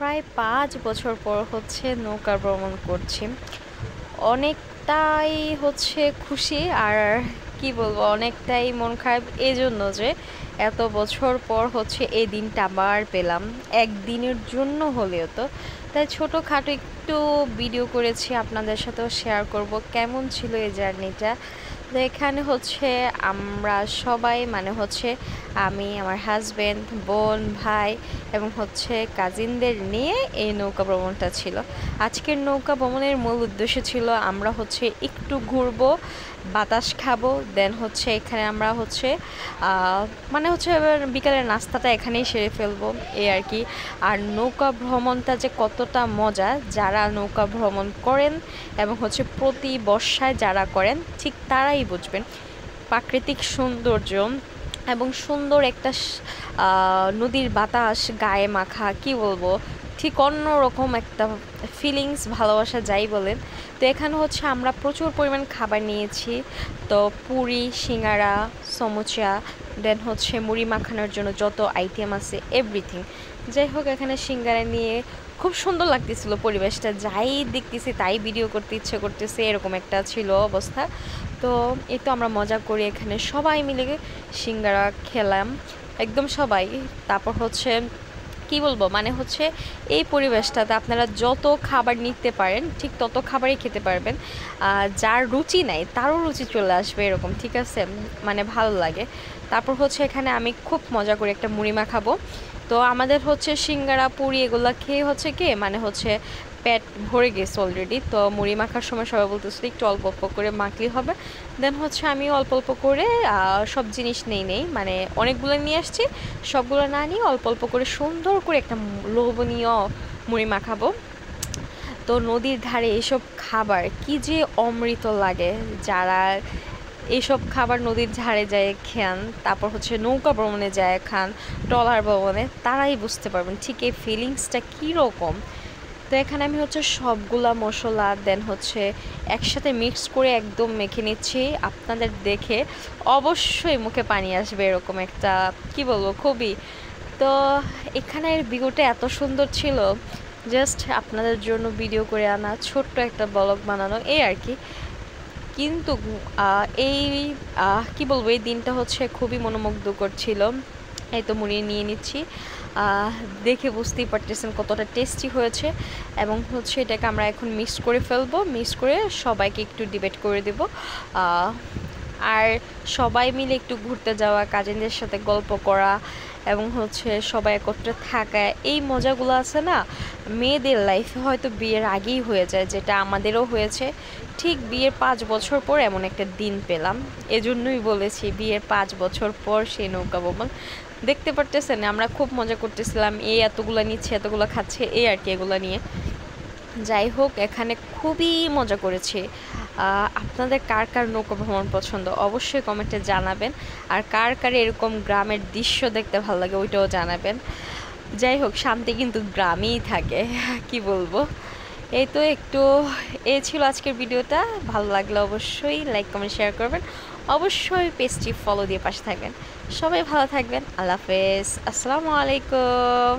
প্রায় ৫ বছর পর হচ্ছে নৌকা ভ্রমণ করছি। অনেকটাই হচ্ছে খুশি, আর কি বলবো, অনেকটাই মন খারাপ এজন্য যে এত বছর পর হচ্ছে এই দিনটা আবার পেলাম, একদিনের জন্য হলেও তো। তাই ছোটোখাটো একটু ভিডিও করেছি, আপনাদের সাথেও শেয়ার করব কেমন ছিল এই জার্নিটা। তো এখানে হচ্ছে আমরা সবাই, মানে হচ্ছে আমি, আমার হাজবেন্ড, বোন, ভাই এবং হচ্ছে কাজিনদের নিয়ে এই নৌকা ভ্রমণটা ছিল। আজকের নৌকা ভ্রমণের মূল উদ্দেশ্য ছিল আমরা হচ্ছে একটু ঘুরবো, বাতাস খাবো, দেন হচ্ছে এখানে আমরা হচ্ছে মানে হচ্ছে এবার বিকালের নাস্তাটা এখানেই সেরে ফেলবো, এই আর কি। আর নৌকা ভ্রমণটা যে কতটা মজা, যারা নৌকা ভ্রমণ করেন এবং হচ্ছে প্রতি বর্ষায় যারা করেন ঠিক তারাই বুঝবেন। প্রাকৃতিক সৌন্দর্য এবং সুন্দর একটা নদীর বাতাস গায়ে মাখা, কি বলবো, ঠিক অন্যরকম একটা ফিলিংস, ভালোবাসা যাই বলেন। তো এখানে হচ্ছে আমরা প্রচুর পরিমাণ খাবার নিয়েছি, তো পুরি, সিঙ্গারা, সমুচা, দেন হচ্ছে মুড়ি মাখানোর জন্য যত আইটেম আছে এভরিথিং। যাই হোক, এখানে সিঙ্গারা নিয়ে খুব সুন্দর লাগতেছিল পরিবেশটা, যাই দেখতেছি তাই ভিডিও করতে ইচ্ছে করতেছে, এরকম একটা ছিল অবস্থা। তো এই তো আমরা মজা করি, এখানে সবাই মিলে সিঙ্গারা খেলাম, একদম সবাই। তারপর হচ্ছে কি বলবো, মানে হচ্ছে এই পরিবেশটাতে আপনারা যত খাবার নিতে পারেন ঠিক তত খাবারই খেতে পারবেন, যার রুচি নাই তারও রুচি চলে আসবে এরকম, ঠিক আছে, মানে ভালো লাগে। তারপর হচ্ছে এখানে আমি খুব মজা করে একটা মুড়ি মাখাবো। তো আমাদের হচ্ছে সিঙ্গারা, পুরি এগুলা খেয়ে হচ্ছে কি, মানে হচ্ছে পেট ভরে গেছে অলরেডি। তো মুড়ি মাখার সময় সবাই বলতেছিল একটু অল্প অল্প করে মাখলেই হবে। দেন হচ্ছে আমি অল্প অল্প করে সব জিনিস নেই, মানে অনেকগুলো নিয়ে আসছি, সবগুলো না নিয়ে অল্প অল্প করে সুন্দর করে একটা লোভনীয় মুড়ি মাখাবো। তো নদীর ধারে এসব খাবার কি যে অমৃত লাগে, যারা এইসব খাবার নদীর ধারে যায় খান, তারপর হচ্ছে নৌকা ভ্রমণে যায় খান, ট্রলার ভ্রমণে, তারাই বুঝতে পারবেন ঠিক এই ফিলিংসটা কীরকম। তো এখানে আমি হচ্ছে সবগুলা মশলা দেন হচ্ছে একসাথে মিক্স করে একদম মেখে নিচ্ছি, আপনাদের দেখে অবশ্যই মুখে পানি আসবে, এরকম একটা, কি বলবো, খুবই। তো এখানের ভিউটা এত সুন্দর ছিল, জাস্ট আপনাদের জন্য ভিডিও করে আনা, ছোট্ট একটা ব্লগ বানানো, এই আর কি। কিন্তু এই কি বলবো, এই দিনটা হচ্ছে খুবই মনোমুগ্ধকর ছিল। এই তো মুড়ি নিয়ে নিচ্ছি, দেখে বুঝতেই পারতেছেন কতটা টেস্টি হয়েছে। এবং হচ্ছে এটাকে আমরা এখন মিক্স করে ফেলবো, মিক্স করে সবাইকে একটু ডিবেট করে দেব, আর সবাই মিলে একটু ঘুরতে যাওয়া, কাজিনদের সাথে গল্প করা এবং হচ্ছে সবাই একত্রে থাকা, এই মজাগুলো আছে না, মেয়েদের লাইফে হয়তো বিয়ের আগেই হয়ে যায়, যেটা আমাদেরও হয়েছে। ঠিক বিয়ের ৫ বছর পর এমন একটা দিন পেলাম, এজন্যই বলেছি বিয়ের ৫ বছর পর সেই নৌকা ভ্রমণ। দেখতে পারতেছেন আমরা খুব মজা করতেছিলাম, এই এতগুলো নিচ্ছে, এতগুলো খাচ্ছে, এই আর কি, এগুলো নিয়ে। যাই হোক, এখানে খুবই মজা করেছি। আপনাদের কার কার নৌকা ভ্রমণ পছন্দ অবশ্যই কমেন্টে জানাবেন, আর কার কার এরকম গ্রামের দৃশ্য দেখতে ভালো লাগে ওইটাও জানাবেন। যাই হোক, শান্তি কিন্তু গ্রামেই থাকে, কি বলবো। এই তো একটু, এই ছিল আজকের ভিডিওটা, ভালো লাগলে অবশ্যই লাইক, কমেন্ট, শেয়ার করবেন, অবশ্যই পেজটি ফলো দিয়ে পাশে থাকবেন। সবাই ভালো থাকবেন, আল্লাহ হাফেজ, আসসালামু আলাইকুম।